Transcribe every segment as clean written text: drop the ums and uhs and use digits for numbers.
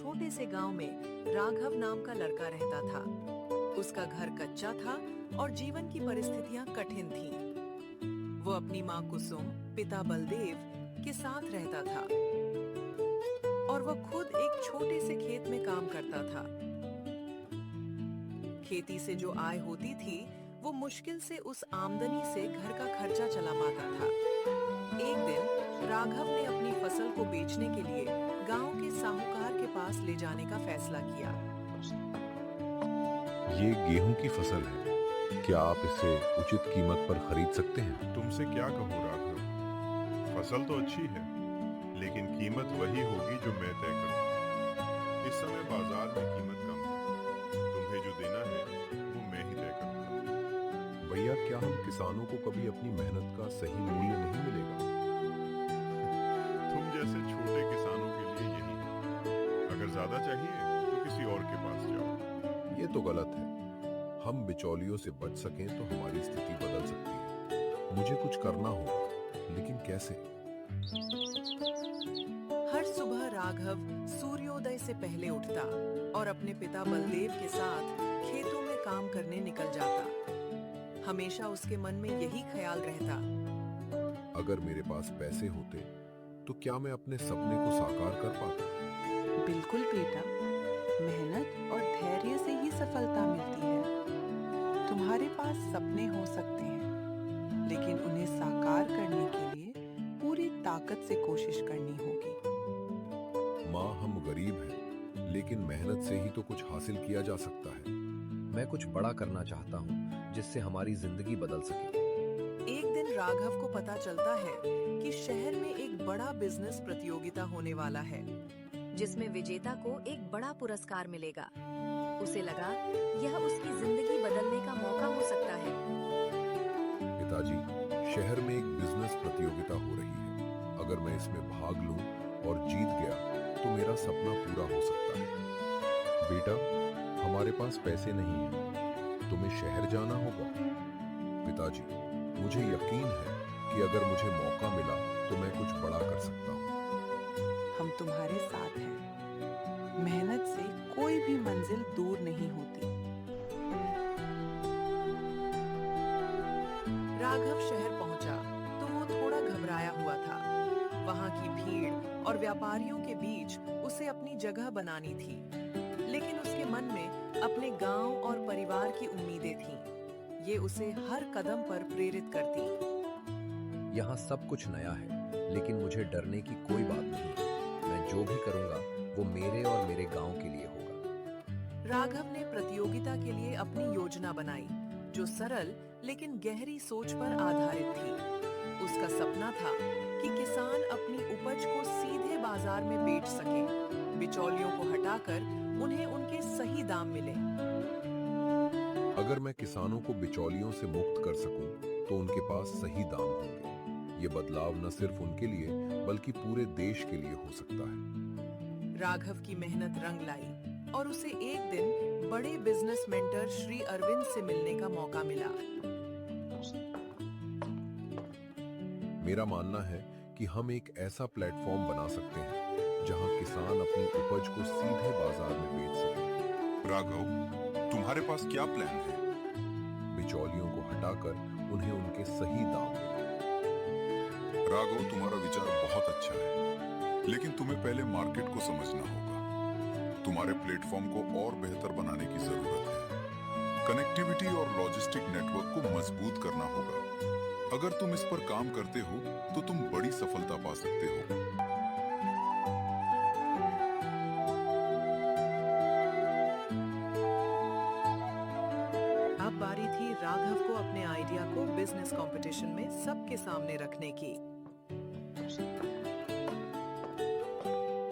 छोटे से गांव में राघव नाम का लड़का रहता था। उसका घर कच्चा था और जीवन की परिस्थितियां कठिन थीं। वो अपनी माँ कुसुम, पिता बलदेव के साथ रहता था और वह खुद एक छोटे से खेत में काम करता था। खेती से जो आय होती थी, वो मुश्किल से उस आमदनी से घर का खर्चा चला पाता था। एक दिन राघव ने अपनी फसल को बेचने के लिए गांव के साहूकार के पास ले जाने का फैसला किया। ये गेहूं की फसल है, क्या आप इसे उचित कीमत पर खरीद सकते हैं? तुमसे क्या कहूँ राघव, फसल तो अच्छी है, लेकिन कीमत वही होगी जो मैं तय करूँ। इस समय बाजार में कीमत कम है, तुम्हें जो देना है वो मैं ही तय करूँगा। भैया, क्या हम किसानों को कभी अपनी मेहनत का सही मूल्य नहीं मिलेगा? तुम जैसे छोटे किसानों के लिए यही है। अगर ज्यादा चाहिए तो किसी और के पास जाओ। ये तो गलत है। हम बिचौलियों से बच सकें तो हमारी स्थिति बदल सकती है। मुझे कुछ करना होगा, लेकिन कैसे? हर सुबह राघव सूर्योदय से पहले उठता और अपने पिता बलदेव के साथ खेतों में काम करने निकल जाता। हमेशा उसके मन में यही ख्याल रहता, अगर मेरे पास पैसे होते तो क्या मैं अपने सपने को साकार कर पाता? बिल्कुल बेटा, मेहनत और धैर्य से ही सफलता मिलती है। तुम्हारे पास सपने हो सकते हैं, लेकिन उन्हें साकार करने के लिए पूरी ताकत से कोशिश करनी होगी। माँ, हम गरीब हैं, लेकिन मेहनत से ही तो कुछ हासिल किया जा सकता है। मैं कुछ बड़ा करना चाहता हूँ जिससे हमारी जिंदगी बदल सके। एक दिन राघव को पता चलता है कि शहर में एक बड़ा बिजनेस प्रतियोगिता होने वाला है, जिसमें विजेता को एक बड़ा पुरस्कार मिलेगा। उसे लगा यह उसकी जिंदगी बदलने का मौका हो सकता है। पिताजी, शहर में एक बिजनेस प्रतियोगिता हो रही है। अगर मैं इसमें भाग लूं और जीत गया तो मेरा सपना पूरा हो सकता है। बेटा, हमारे पास पैसे नहीं हैं, तुम्हें शहर जाना होगा। पिताजी, मुझे यकीन है कि अगर मुझे मौका मिला तो मैं कुछ बड़ा कर सकता हूँ। हम तुम्हारे साथ हैं। मेहनत से कोई भी मंजिल दूर नहीं होती। राघव शहर पहुंचा तो वो थोड़ा घबराया हुआ था। वहां की भीड़ और व्यापारियों के बीच उसे अपनी जगह बनानी थी, लेकिन उसके मन में अपने गांव और परिवार की उम्मीदें थीं। ये उसे हर कदम पर प्रेरित करती। यहाँ सब कुछ नया है, लेकिन मुझे डरने की कोई बात नहीं है। मैं जो भी करूँगा वो मेरे और मेरे गांव के लिए होगा। राघव ने प्रतियोगिता के लिए अपनी योजना बनाई, जो सरल लेकिन गहरी सोच पर आधारित थी। उसका सपना था कि किसान अपनी उपज को सीधे बाजार में बेच सके, बिचौलियों को हटाकर उन्हें उनके सही दाम मिले। अगर मैं किसानों को बिचौलियों से मुक्त कर सकूं, तो उनके पास सही दाम होंगे। ये बदलाव न सिर्फ उनके लिए बल्कि पूरे देश के लिए हो सकता है। राघव की मेहनत रंग लाई और उसे एक दिन बड़े बिजनेस मेंटर श्री अरविंद से मिलने का मौका मिला। मेरा मानना है कि हम एक ऐसा प्लेटफॉर्म बना सकते हैं जहां किसान अपनी उपज को सीधे बाजार में बेच सके। राघव, तुम्हारे पास क्या प्लान है? बिचौलियों को हटाकर उन्हें उनके सही दाम मिले। राघव, तुम्हारा विचार बहुत अच्छा है, लेकिन तुम्हें पहले मार्केट को समझना होगा। तुम्हारे प्लेटफॉर्म को और बेहतर बनाने की जरूरत है। कनेक्टिविटी और लॉजिस्टिक नेटवर्क को मजबूत करना होगा। अगर तुम इस पर काम करते हो तो तुम बड़ी सफलता पा सकते हो। अब बारी थी राघव को अपने आइडिया को बिजनेस कंपटीशन में सबके सामने रखने की।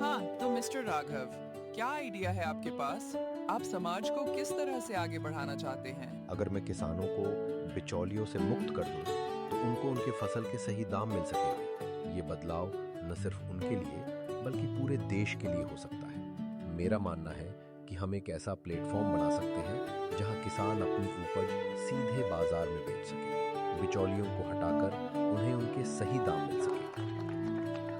हाँ, तो मिस्टर राघव, क्या आइडिया है आपके पास? आप समाज को किस तरह से आगे बढ़ाना चाहते हैं? अगर मैं किसानों को बिचौलियों से मुक्त कर दूं, तो उनको उनके फसल के सही दाम मिल सकेंगे। ये बदलाव न सिर्फ उनके लिए बल्कि पूरे देश के लिए हो सकता है। मेरा मानना है कि हम एक ऐसा प्लेटफॉर्म बना सकते हैं जहां किसान अपनी उपज सीधे बाजार में बेच सके, बिचौलियों को हटाकर उन्हें उनके सही दाम मिल सके।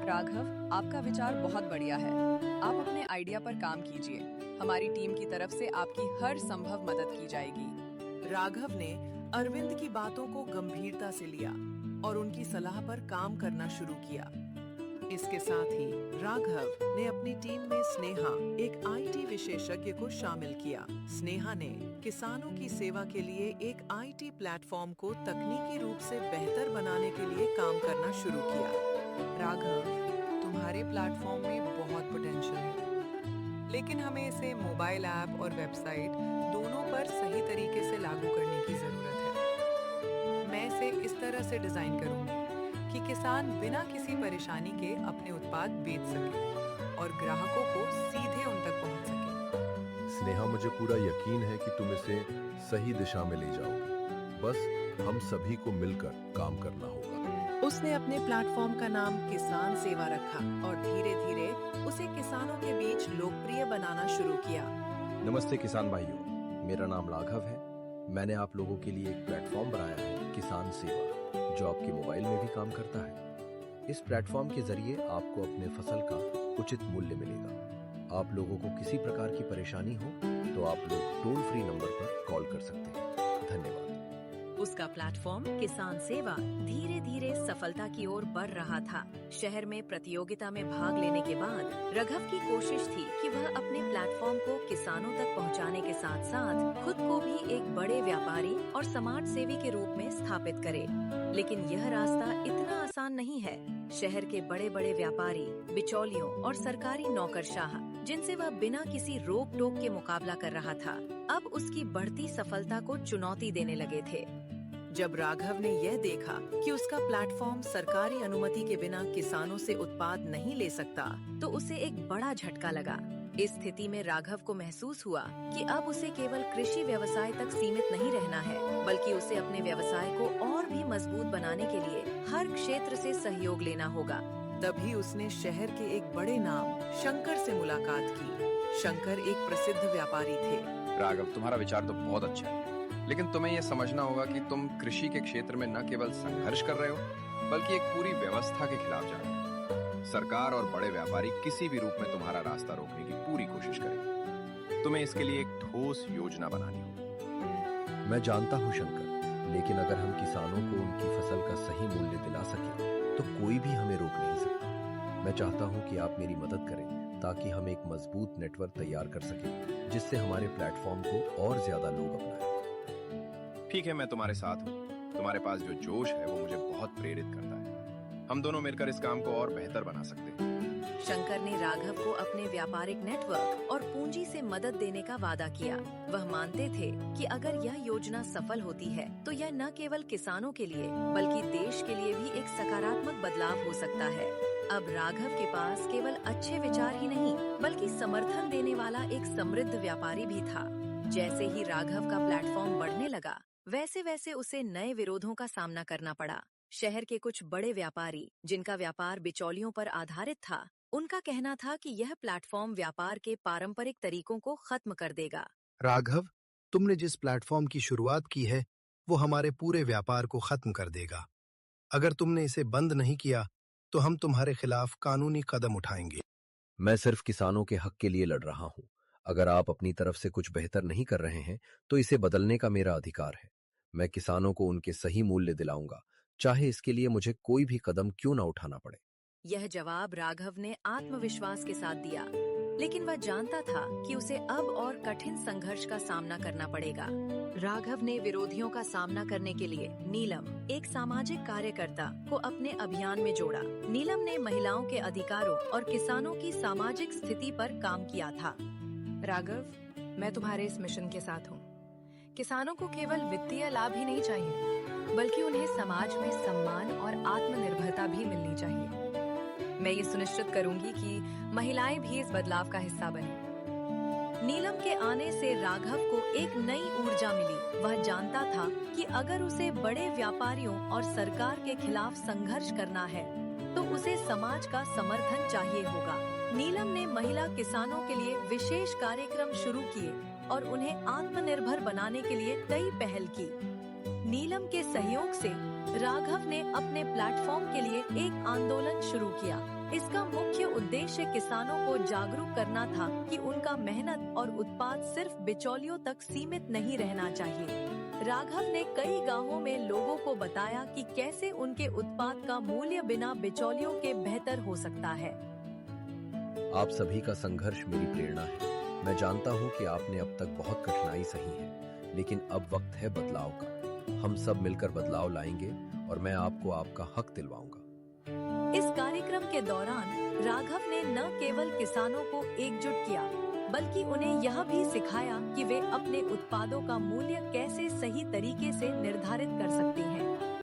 राघव, आपका विचार बहुत बढ़िया है, आप अपने आइडिया पर काम कीजिए। हमारी टीम की तरफ से आपकी हर संभव मदद की जाएगी। राघव ने अरविंद की बातों को गंभीरता से लिया और उनकी सलाह पर काम करना शुरू किया। इसके साथ ही राघव ने अपनी टीम में स्नेहा, एक आईटी विशेषज्ञ को शामिल किया। स्नेहा ने किसानों की सेवा के लिए एक आईटी प्लेटफॉर्म को तकनीकी रूप से बेहतर बनाने के लिए काम करना शुरू किया। राघव, तुम्हारे प्लेटफॉर्म में बहुत पोटेंशियल है, लेकिन हमें इसे मोबाइल ऐप और वेबसाइट दोनों पर सही तरीके से लागू करने की जरूरत है। मैं इसे इस तरह से डिजाइन करूंगी कि किसान बिना किसी परेशानी के अपने उत्पाद बेच सके और ग्राहकों को सीधे उन तक पहुंच सके। स्नेहा, मुझे पूरा यकीन है कि तुम इसे सही दिशा में ले जाओगे। बस हम सभी को मिलकर काम करना होगा। उसने अपने प्लेटफॉर्म का नाम किसान सेवा रखा और धीरे-धीरे उसे किसानों के बीच लोकप्रिय बनाना शुरू किया। नमस्ते किसान भाइयों, मेरा नाम राघव है। मैंने आप लोगों के लिए एक प्लेटफॉर्म बनाया है, किसान सेवा, जो आपके मोबाइल में भी काम करता है। इस प्लेटफॉर्म के जरिए आपको अपने फसल का उचित मूल्य मिलेगा। आप लोगों को किसी प्रकार की परेशानी हो तो आप लोग टोल फ्री नंबर पर कॉल कर सकते हैं। धन्यवाद। उसका प्लेटफॉर्म किसान सेवा धीरे धीरे सफलता की ओर बढ़ रहा था। शहर में प्रतियोगिता में भाग लेने के बाद राघव की कोशिश थी कि वह अपने प्लेटफॉर्म को किसानों तक पहुंचाने के साथ साथ खुद को भी एक बड़े व्यापारी और समाज सेवी के रूप में स्थापित करे। लेकिन यह रास्ता इतना आसान नहीं है। शहर के बड़े बड़े व्यापारी, बिचौलियों और सरकारी नौकरशाह, जिनसे वह बिना किसी रोक टोक के मुकाबला कर रहा था, अब उसकी बढ़ती सफलता को चुनौती देने लगे थे। जब राघव ने यह देखा कि उसका प्लेटफॉर्म सरकारी अनुमति के बिना किसानों से उत्पाद नहीं ले सकता, तो उसे एक बड़ा झटका लगा। इस स्थिति में राघव को महसूस हुआ कि अब उसे केवल कृषि व्यवसाय तक सीमित नहीं रहना है, बल्कि उसे अपने व्यवसाय को और भी मजबूत बनाने के लिए हर क्षेत्र से सहयोग लेना होगा। तभी उसने शहर के एक बड़े नाम शंकर से मुलाकात की। शंकर एक प्रसिद्ध व्यापारी थे। राघव, तुम्हारा विचार तो बहुत अच्छा है, लेकिन तुम्हें यह समझना होगा कि तुम कृषि के क्षेत्र में न केवल संघर्ष कर रहे हो, बल्कि एक पूरी व्यवस्था के खिलाफ जा रहे हो। सरकार और बड़े व्यापारी किसी भी रूप में तुम्हारा रास्ता रोकने की पूरी कोशिश करेंगे। तुम्हें इसके लिए एक ठोस योजना बनानी होगी। मैं जानता हूँ शंकर, लेकिन अगर हम किसानों को उनकी फसल का सही मूल्य दिला सके तो कोई भी हमें रोक नहीं सकता। मैं चाहता हूँ कि आप मेरी मदद करें ताकि हम एक मजबूत नेटवर्क तैयार कर सकें, जिससे हमारे प्लेटफॉर्म को और ज्यादा लोग अपनाएं। ठीक है, मैं तुम्हारे साथ हूँ। तुम्हारे पास जो जोश है वो मुझे बहुत प्रेरित करता है। हम दोनों मिलकर इस काम को और बेहतर बना सकते हैं। शंकर ने राघव को अपने व्यापारिक नेटवर्क और पूंजी से मदद देने का वादा किया। वह मानते थे कि अगर यह योजना सफल होती है तो यह न केवल किसानों के लिए बल्कि देश के लिए भी एक सकारात्मक बदलाव हो सकता है। अब राघव के पास केवल अच्छे विचार ही नहीं, बल्कि समर्थन देने वाला एक समृद्ध व्यापारी भी था। जैसे ही राघव का प्लेटफॉर्म बढ़ने लगा, वैसे वैसे उसे नए विरोधों का सामना करना पड़ा। शहर के कुछ बड़े व्यापारी, जिनका व्यापार बिचौलियों पर आधारित था, उनका कहना था कि यह प्लेटफॉर्म व्यापार के पारंपरिक तरीकों को खत्म कर देगा। राघव, तुमने जिस प्लेटफॉर्म की शुरुआत की है वो हमारे पूरे व्यापार को खत्म कर देगा। अगर तुमने इसे बंद नहीं किया तो हम तुम्हारे खिलाफ कानूनी कदम उठाएंगे। मैं सिर्फ किसानों के हक के लिए लड़ रहा हूँ। अगर आप अपनी तरफ से कुछ बेहतर नहीं कर रहे हैं तो इसे बदलने का मेरा अधिकार है। मैं किसानों को उनके सही मूल्य दिलाऊंगा, चाहे इसके लिए मुझे कोई भी कदम क्यों ना उठाना पड़े। यह जवाब राघव ने आत्मविश्वास के साथ दिया, लेकिन वह जानता था कि उसे अब और कठिन संघर्ष का सामना करना पड़ेगा। राघव ने विरोधियों का सामना करने के लिए नीलम, एक सामाजिक कार्यकर्ता, को अपने अभियान में जोड़ा। नीलम ने महिलाओं के अधिकारों और किसानों की सामाजिक स्थिति पर काम किया था। राघव, मैं तुम्हारे इस मिशन के साथ हूँ। किसानों को केवल वित्तीय लाभ ही नहीं चाहिए, बल्कि उन्हें समाज में सम्मान और आत्मनिर्भरता भी मिलनी चाहिए। मैं ये सुनिश्चित करूंगी कि महिलाएं भी इस बदलाव का हिस्सा बने। नीलम के आने से राघव को एक नई ऊर्जा मिली। वह जानता था कि अगर उसे बड़े व्यापारियों और सरकार के खिलाफ संघर्ष करना है, तो उसे समाज का समर्थन चाहिए होगा। नीलम ने महिला किसानों के लिए विशेष कार्यक्रम शुरू किए और उन्हें आत्मनिर्भर बनाने के लिए कई पहल की। नीलम के सहयोग से राघव ने अपने प्लेटफॉर्म के लिए एक आंदोलन शुरू किया। इसका मुख्य उद्देश्य किसानों को जागरूक करना था कि उनका मेहनत और उत्पाद सिर्फ बिचौलियों तक सीमित नहीं रहना चाहिए। राघव ने कई गांवों में लोगों को बताया कि कैसे उनके उत्पाद का मूल्य बिना बिचौलियों के बेहतर हो सकता है। आप सभी का संघर्ष मेरी प्रेरणा है। मैं जानता हूँ कि आपने अब तक बहुत कठिनाई सही है, लेकिन अब वक्त है बदलाव का। हम सब मिलकर बदलाव लाएंगे और मैं आपको आपका हक दिलवाऊंगा। इस कार्यक्रम के दौरान राघव ने न केवल किसानों को एकजुट किया, बल्कि उन्हें यह भी सिखाया कि वे अपने उत्पादों का मूल्य कैसे सही तरीके से निर्धारित कर सकते हैं।